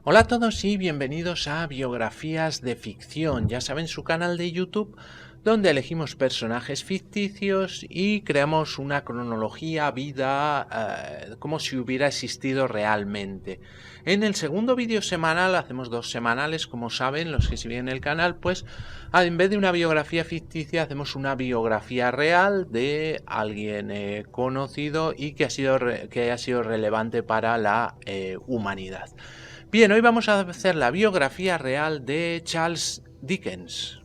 Hola a todos y bienvenidos a Biografías de Ficción, ya saben, su canal de YouTube donde elegimos personajes ficticios y creamos una cronología, vida, como si hubiera existido realmente. En el segundo vídeo semanal, hacemos 2 semanales, como saben los que siguen el canal, pues en vez de una biografía ficticia hacemos una biografía real de alguien conocido y que haya sido relevante para la humanidad. Bien, hoy vamos a hacer la biografía real de Charles Dickens.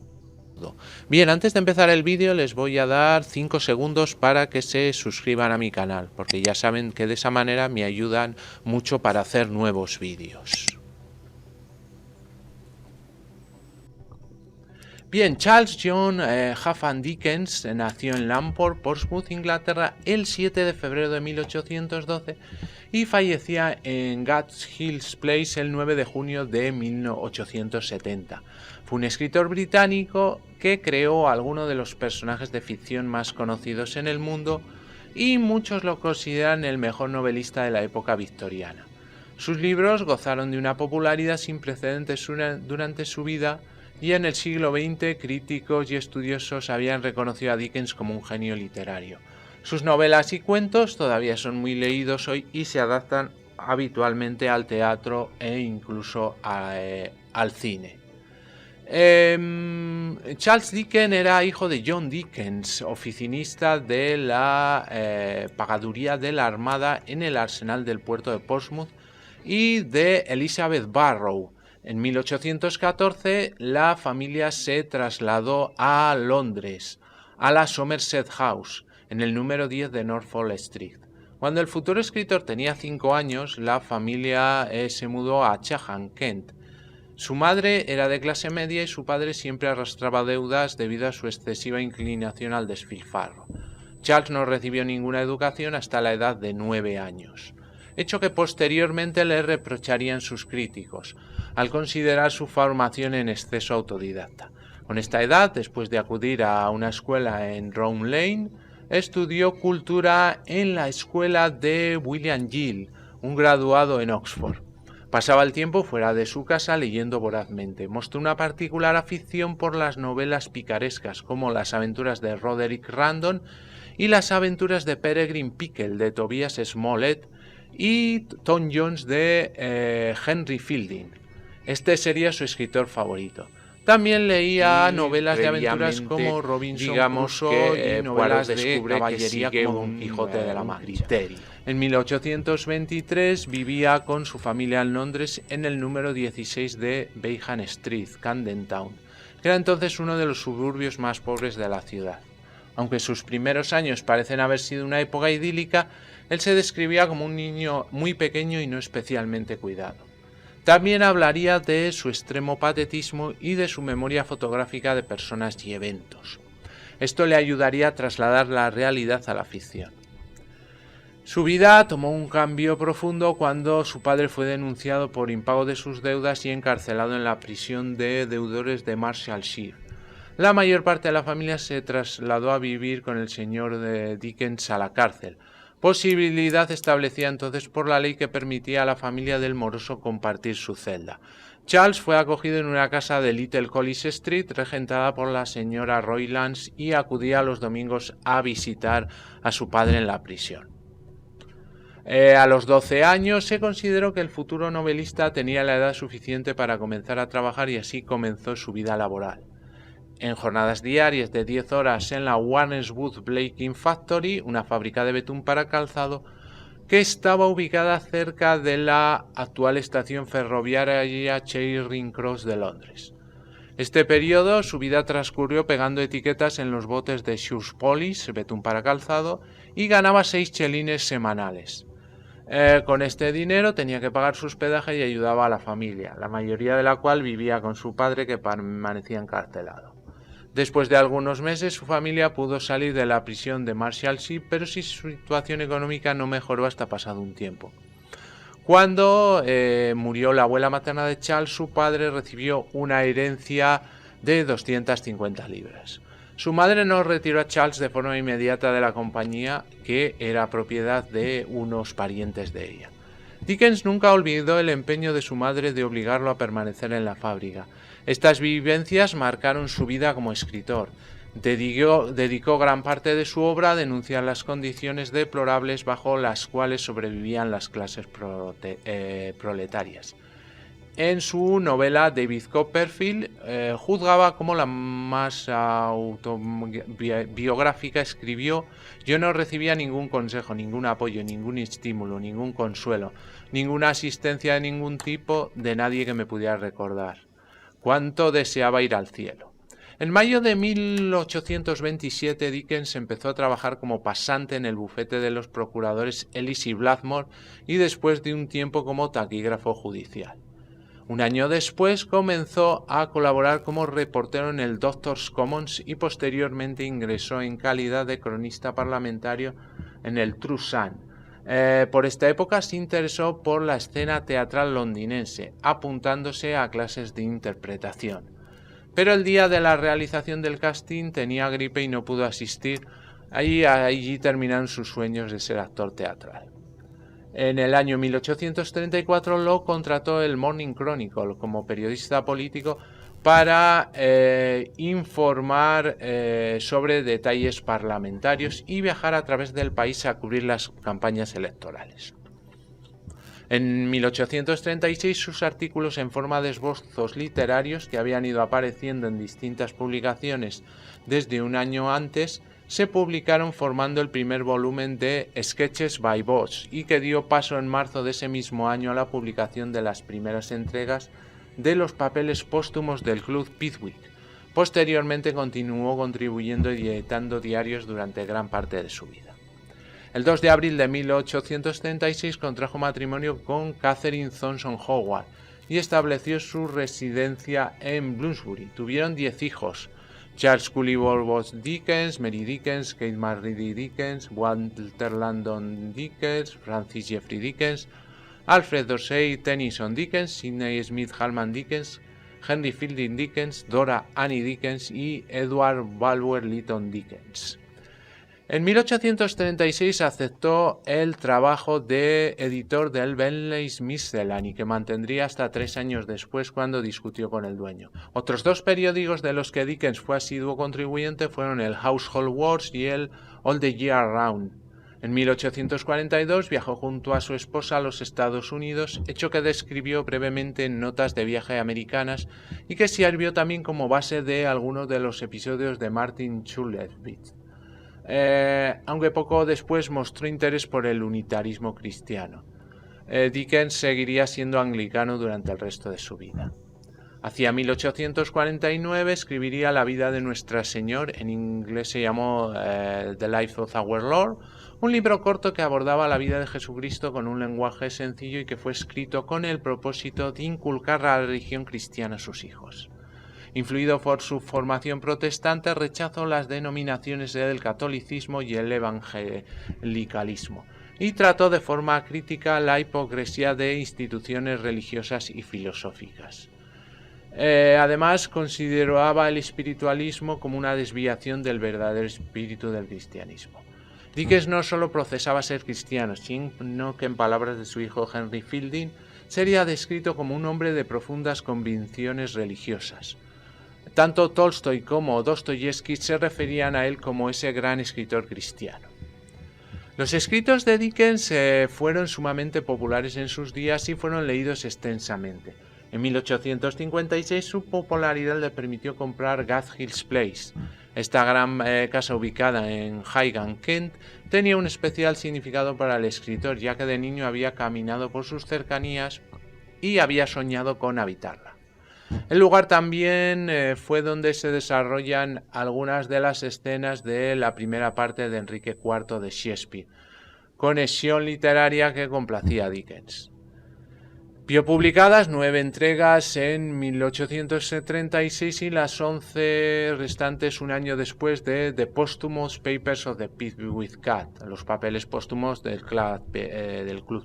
Bien, antes de empezar el vídeo les voy a dar 5 segundos para que se suscriban a mi canal, porque ya saben que de esa manera me ayudan mucho para hacer nuevos vídeos. Bien, Charles John Huffam Dickens nació en Lamport, Portsmouth, Inglaterra, el 7 de febrero de 1812 y fallecía en Gads Hill Place el 9 de junio de 1870. Fue un escritor británico que creó algunos de los personajes de ficción más conocidos en el mundo y muchos lo consideran el mejor novelista de la época victoriana. Sus libros gozaron de una popularidad sin precedentes durante su vida y en el siglo XX críticos y estudiosos habían reconocido a Dickens como un genio literario. Sus novelas y cuentos todavía son muy leídos hoy y se adaptan habitualmente al teatro e incluso al cine. Charles Dickens era hijo de John Dickens, oficinista de la pagaduría de la Armada en el arsenal del puerto de Portsmouth, y de Elizabeth Barrow. En 1814 la familia se trasladó a Londres, a la Somerset House, en el número 10 de Norfolk Street. Cuando el futuro escritor tenía 5 años, la familia se mudó a Chatham, Kent. Su madre era de clase media y su padre siempre arrastraba deudas debido a su excesiva inclinación al despilfarro. Charles no recibió ninguna educación hasta la edad de 9 años, hecho que posteriormente le reprocharían sus críticos, al considerar su formación en exceso autodidacta. Con esta edad, después de acudir a una escuela en Round Lane, estudió cultura en la escuela de William Gill, un graduado en Oxford. Pasaba el tiempo fuera de su casa leyendo vorazmente. Mostró una particular afición por las novelas picarescas, como Las aventuras de Roderick Random y Las aventuras de Peregrine Pickle de Tobias Smollett y Tom Jones de Henry Fielding. Este sería su escritor favorito. También leía novelas de aventuras como Robinson Crusoe y novelas de caballería como Don Quijote de la Mancha. En 1823 vivía con su familia en Londres en el número 16 de Bayham Street, Camden Town, que era entonces uno de los suburbios más pobres de la ciudad. Aunque sus primeros años parecen haber sido una época idílica, él se describía como un niño muy pequeño y no especialmente cuidado. También hablaría de su extremo patetismo y de su memoria fotográfica de personas y eventos. Esto le ayudaría a trasladar la realidad a la ficción. Su vida tomó un cambio profundo cuando su padre fue denunciado por impago de sus deudas y encarcelado en la prisión de deudores de Marshallshire. La mayor parte de la familia se trasladó a vivir con el señor de Dickens a la cárcel, posibilidad establecida entonces por la ley que permitía a la familia del moroso compartir su celda. Charles fue acogido en una casa de Little College Street regentada por la señora Roylance y acudía los domingos a visitar a su padre en la prisión. A los 12 años se consideró que el futuro novelista tenía la edad suficiente para comenzar a trabajar y así comenzó su vida laboral. En jornadas diarias de 10 horas en la Warneswood Blaking Factory, una fábrica de betún para calzado, que estaba ubicada cerca de la actual estación ferroviaria Charing Cross de Londres. Este periodo su vida transcurrió pegando etiquetas en los botes de shoes polish, betún para calzado, y ganaba 6 chelines semanales. Con este dinero tenía que pagar su hospedaje y ayudaba a la familia, la mayoría de la cual vivía con su padre, que permanecía encarcelado. Después de algunos meses su familia pudo salir de la prisión de Marshallshire, pero su situación económica no mejoró hasta pasado un tiempo. Cuando murió la abuela materna de Charles, su padre recibió una herencia de 250 libras. Su madre no retiró a Charles de forma inmediata de la compañía, que era propiedad de unos parientes de ella. Dickens nunca olvidó el empeño de su madre de obligarlo a permanecer en la fábrica. Estas vivencias marcaron su vida como escritor. Dedicó gran parte de su obra a denunciar las condiciones deplorables bajo las cuales sobrevivían las clases proletarias. En su novela David Copperfield juzgaba como la más autobiográfica, escribió: yo no recibía ningún consejo, ningún apoyo, ningún estímulo, ningún consuelo, ninguna asistencia de ningún tipo de nadie que me pudiera recordar. Cuánto deseaba ir al cielo. En mayo de 1827 Dickens empezó a trabajar como pasante en el bufete de los procuradores Ellis y Blackmore y después de un tiempo como taquígrafo judicial. Un año después comenzó a colaborar como reportero en el Doctors' Commons y posteriormente ingresó en calidad de cronista parlamentario en el True Sun. Por esta época se interesó por la escena teatral londinense, apuntándose a clases de interpretación. Pero el día de la realización del casting tenía gripe y no pudo asistir. Allí terminaron sus sueños de ser actor teatral. En el año 1834 lo contrató el Morning Chronicle como periodista político para informar sobre detalles parlamentarios y viajar a través del país a cubrir las campañas electorales. En 1836 sus artículos en forma de esbozos literarios, que habían ido apareciendo en distintas publicaciones desde un año antes, se publicaron formando el primer volumen de Sketches by Boz y que dio paso en marzo de ese mismo año a la publicación de las primeras entregas de los papeles póstumos del Club Pickwick. Posteriormente continuó contribuyendo y editando diarios durante gran parte de su vida. El 2 de abril de 1836 contrajo matrimonio con Catherine Thomson Howard y estableció su residencia en Bloomsbury. Tuvieron 10 hijos: Charles Cullivore Dickens, Mary Dickens, Kate Marie Dickens, Walter Landon Dickens, Francis Jeffrey Dickens, Alfred Dorsey Tennyson Dickens, Sidney Smith Hallman Dickens, Henry Fielding Dickens, Dora Annie Dickens y Edward Bulwer Lytton Dickens. En 1836 aceptó el trabajo de editor del Bentley's Miscellany, que mantendría hasta 3 años después, cuando discutió con el dueño. Otros 2 periódicos de los que Dickens fue asiduo contribuyente fueron el Household Words y el All the Year Round. En 1842 viajó junto a su esposa a los Estados Unidos, hecho que describió brevemente en notas de viaje americanas y que sirvió también como base de algunos de los episodios de Martin Chuzzlewit. Aunque poco después mostró interés por el unitarismo cristiano. Dickens seguiría siendo anglicano durante el resto de su vida. Hacia 1849 escribiría La vida de Nuestra Señor, en inglés se llamó The Life of Our Lord, un libro corto que abordaba la vida de Jesucristo con un lenguaje sencillo y que fue escrito con el propósito de inculcar la religión cristiana a sus hijos. Influido por su formación protestante, rechazó las denominaciones del catolicismo y el evangelicalismo y trató de forma crítica la hipocresía de instituciones religiosas y filosóficas. Además, consideraba el espiritualismo como una desviación del verdadero espíritu del cristianismo. Dickens no solo profesaba ser cristiano, sino que, en palabras de su hijo Henry Fielding, sería descrito como un hombre de profundas convicciones religiosas. Tanto Tolstoy como Dostoyevsky se referían a él como ese gran escritor cristiano. Los escritos de Dickens fueron sumamente populares en sus días y fueron leídos extensamente. En 1856 su popularidad le permitió comprar Gathhill's Place. Esta gran casa ubicada en Highgate, Kent, tenía un especial significado para el escritor, ya que de niño había caminado por sus cercanías y había soñado con habitarla. El lugar también fue donde se desarrollan algunas de las escenas de la primera parte de Enrique IV de Shakespeare, conexión literaria que complacía a Dickens. Vio publicadas 9 entregas en 1836 y las 11 restantes un año después de The Posthumous Papers of the Pickwick Cat, los papeles póstumos del Club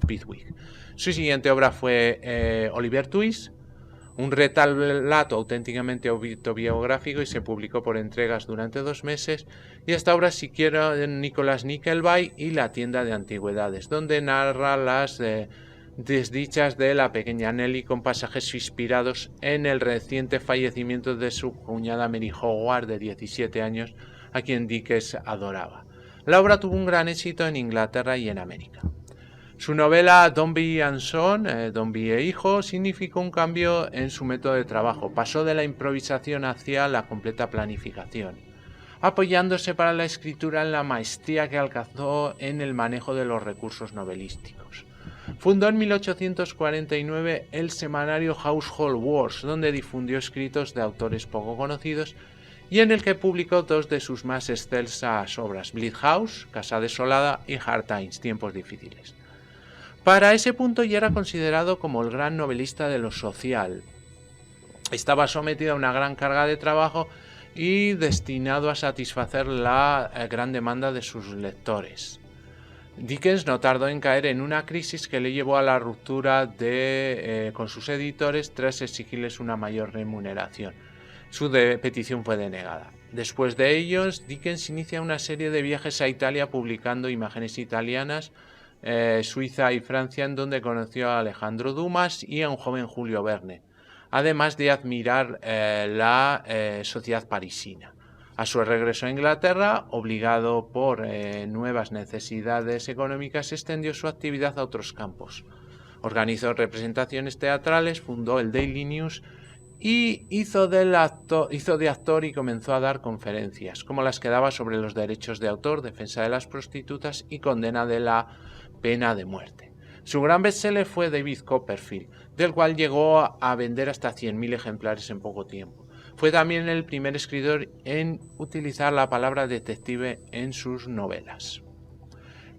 Pickwick. Su siguiente obra fue Oliver Twist, un relato auténticamente autobiográfico, y se publicó por entregas durante 2 meses, y esta obra siguió Nicholas Nickleby y La tienda de antigüedades, donde narra las desdichas de la pequeña Nelly, con pasajes inspirados en el reciente fallecimiento de su cuñada Mary Howard, de 17 años, a quien Dickens adoraba. La obra tuvo un gran éxito en Inglaterra y en América. Su novela Dombey and Son, Dombey e Hijo, significó un cambio en su método de trabajo. Pasó de la improvisación hacia la completa planificación, apoyándose para la escritura en la maestría que alcanzó en el manejo de los recursos novelísticos. Fundó en 1849 el semanario Household Words, donde difundió escritos de autores poco conocidos y en el que publicó dos de sus más excelsas obras, Bleak House, Casa desolada, y Hard Times, Tiempos difíciles. Para ese punto ya era considerado como el gran novelista de lo social. Estaba sometido a una gran carga de trabajo y destinado a satisfacer la gran demanda de sus lectores. Dickens no tardó en caer en una crisis que le llevó a la ruptura con sus editores tras exigirles una mayor remuneración. Su petición fue denegada. Después de ellos, Dickens inicia una serie de viajes a Italia publicando imágenes italianas, Suiza y Francia, en donde conoció a Alejandro Dumas y a un joven Julio Verne, además de admirar la sociedad parisina. A su regreso a Inglaterra, obligado por nuevas necesidades económicas, extendió su actividad a otros campos. Organizó representaciones teatrales, fundó el Daily News y hizo de actor y comenzó a dar conferencias, como las que daba sobre los derechos de autor, defensa de las prostitutas y condena de la pena de muerte. Su gran bestseller fue David Copperfield, del cual llegó a vender hasta 100.000 ejemplares en poco tiempo. Fue también el primer escritor en utilizar la palabra detective en sus novelas.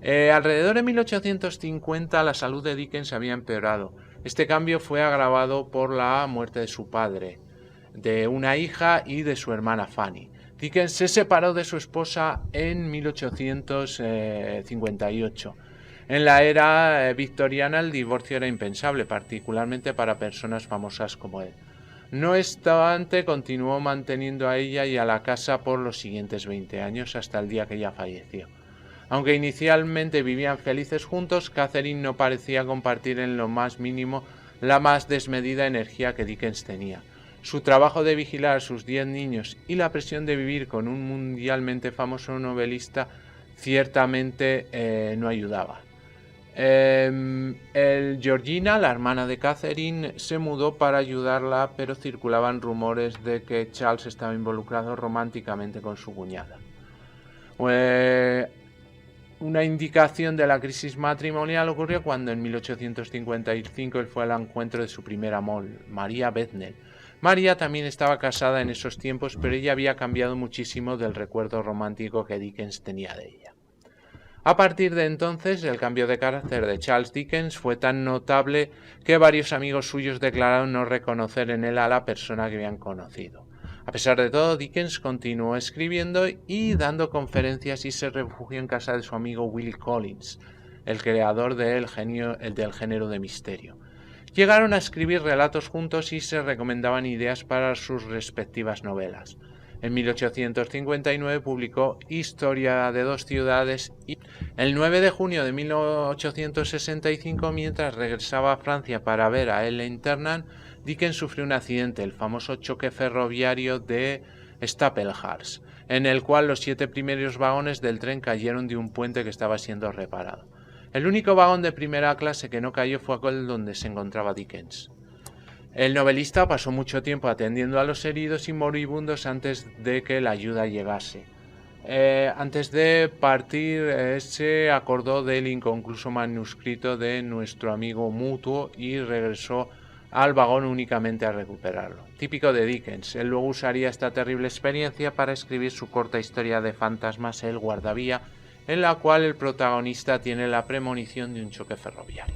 Alrededor de 1850 la salud de Dickens había empeorado. Este cambio fue agravado por la muerte de su padre, de una hija y de su hermana Fanny. Dickens se separó de su esposa en 1858. En la era victoriana el divorcio era impensable, particularmente para personas famosas como él. No obstante, continuó manteniendo a ella y a la casa por los siguientes 20 años, hasta el día que ella falleció. Aunque inicialmente vivían felices juntos, Catherine no parecía compartir en lo más mínimo la más desmedida energía que Dickens tenía. Su trabajo de vigilar a sus 10 niños y la presión de vivir con un mundialmente famoso novelista ciertamente no ayudaba. Georgina, la hermana de Catherine, se mudó para ayudarla, pero circulaban rumores de que Charles estaba involucrado románticamente con su cuñada. Una indicación de la crisis matrimonial ocurrió cuando en 1855 él fue al encuentro de su primer amor, María Bethnal. María también estaba casada en esos tiempos, pero ella había cambiado muchísimo del recuerdo romántico que Dickens tenía de ella. A partir de entonces, el cambio de carácter de Charles Dickens fue tan notable que varios amigos suyos declararon no reconocer en él a la persona que habían conocido. A pesar de todo, Dickens continuó escribiendo y dando conferencias y se refugió en casa de su amigo Will Collins, el creador del género de misterio. Llegaron a escribir relatos juntos y se recomendaban ideas para sus respectivas novelas. En 1859 publicó Historia de dos ciudades y el 9 de junio de 1865, mientras regresaba a Francia para ver a Ellen Ternan, Dickens sufrió un accidente, el famoso choque ferroviario de Staplehurst, en el cual los 7 primeros vagones del tren cayeron de un puente que estaba siendo reparado. El único vagón de primera clase que no cayó fue aquel donde se encontraba Dickens. El novelista pasó mucho tiempo atendiendo a los heridos y moribundos antes de que la ayuda llegase. Antes de partir, se acordó del inconcluso manuscrito de nuestro amigo mutuo y regresó al vagón únicamente a recuperarlo. Típico de Dickens, él luego usaría esta terrible experiencia para escribir su corta historia de fantasmas, El guardavía, en la cual el protagonista tiene la premonición de un choque ferroviario.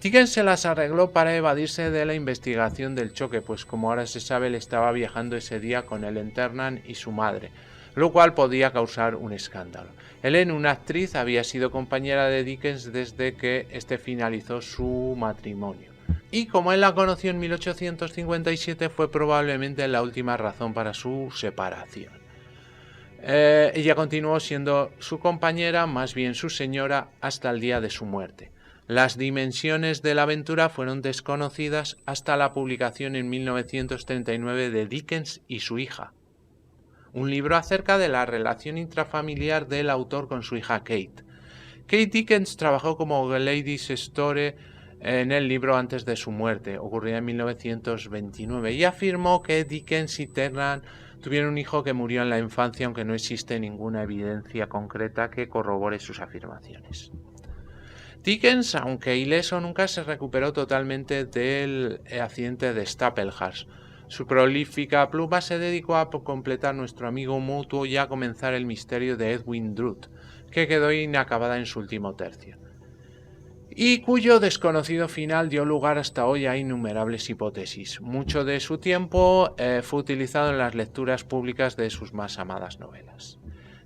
Dickens se las arregló para evadirse de la investigación del choque, pues como ahora se sabe, él estaba viajando ese día con Ellen Ternan y su madre, lo cual podía causar un escándalo. Ellen, una actriz, había sido compañera de Dickens desde que este finalizó su matrimonio. Y como él la conoció en 1857, fue probablemente la última razón para su separación. Ella continuó siendo su compañera, más bien su señora, hasta el día de su muerte. Las dimensiones de la aventura fueron desconocidas hasta la publicación en 1939 de Dickens y su hija, un libro acerca de la relación intrafamiliar del autor con su hija Kate. Kate Dickens trabajó como Lady's Store en el libro antes de su muerte, ocurrida en 1929, y afirmó que Dickens y Tennant tuvieron un hijo que murió en la infancia, aunque no existe ninguna evidencia concreta que corrobore sus afirmaciones. Dickens, aunque ileso, nunca se recuperó totalmente del accidente de Staplehurst. Su prolífica pluma se dedicó a completar nuestro amigo mutuo y a comenzar el misterio de Edwin Drood, que quedó inacabada en su último tercio, y cuyo desconocido final dio lugar hasta hoy a innumerables hipótesis. Mucho de su tiempo fue utilizado en las lecturas públicas de sus más amadas novelas.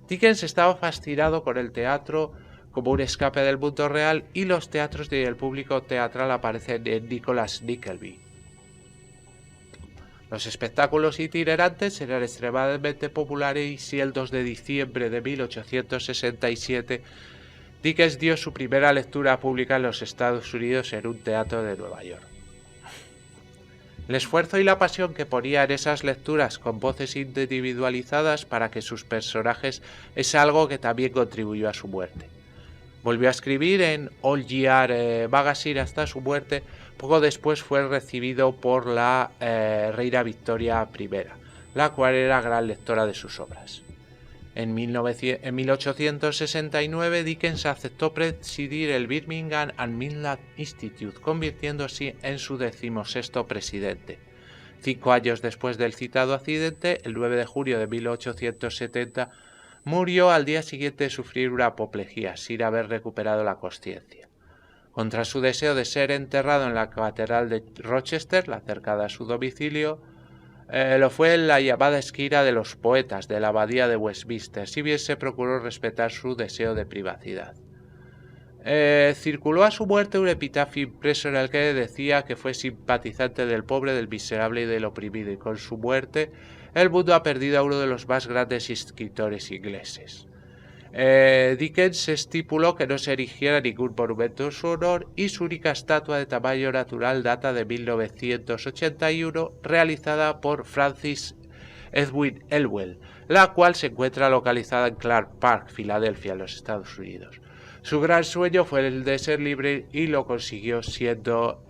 Dickens estaba fascinado por el teatro como un escape del mundo real, y los teatros y el público teatral aparecen en Nicholas Nickleby. Los espectáculos itinerantes eran extremadamente populares y el 2 de diciembre de 1867 Dickens dio su primera lectura pública en los Estados Unidos en un teatro de Nueva York. El esfuerzo y la pasión que ponía en esas lecturas con voces individualizadas para que sus personajes es algo que también contribuyó a su muerte. Volvió a escribir en All Year Magazine hasta su muerte. Poco después fue recibido por la reina Victoria I, la cual era gran lectora de sus obras. En 1869 Dickens aceptó presidir el Birmingham and Midland Institute, convirtiéndose en su 16º presidente. 5 años después del citado accidente, el 9 de julio de 1870, murió al día siguiente de sufrir una apoplejía, sin haber recuperado la consciencia. Contra su deseo de ser enterrado en la catedral de Rochester, la cercana a su domicilio, lo fue en la llamada esquina de los poetas de la abadía de Westminster, si bien se procuró respetar su deseo de privacidad. Circuló a su muerte un epitafio impreso en el que decía que fue simpatizante del pobre, del miserable y del oprimido, y con su muerte el mundo ha perdido a uno de los más grandes escritores ingleses. Dickens estipuló que no se erigiera ningún monumento en su honor, y su única estatua de tamaño natural data de 1981, realizada por Francis Edwin Elwell, la cual se encuentra localizada en Clark Park, Filadelfia, en los Estados Unidos. Su gran sueño fue el de ser libre y lo consiguió siendo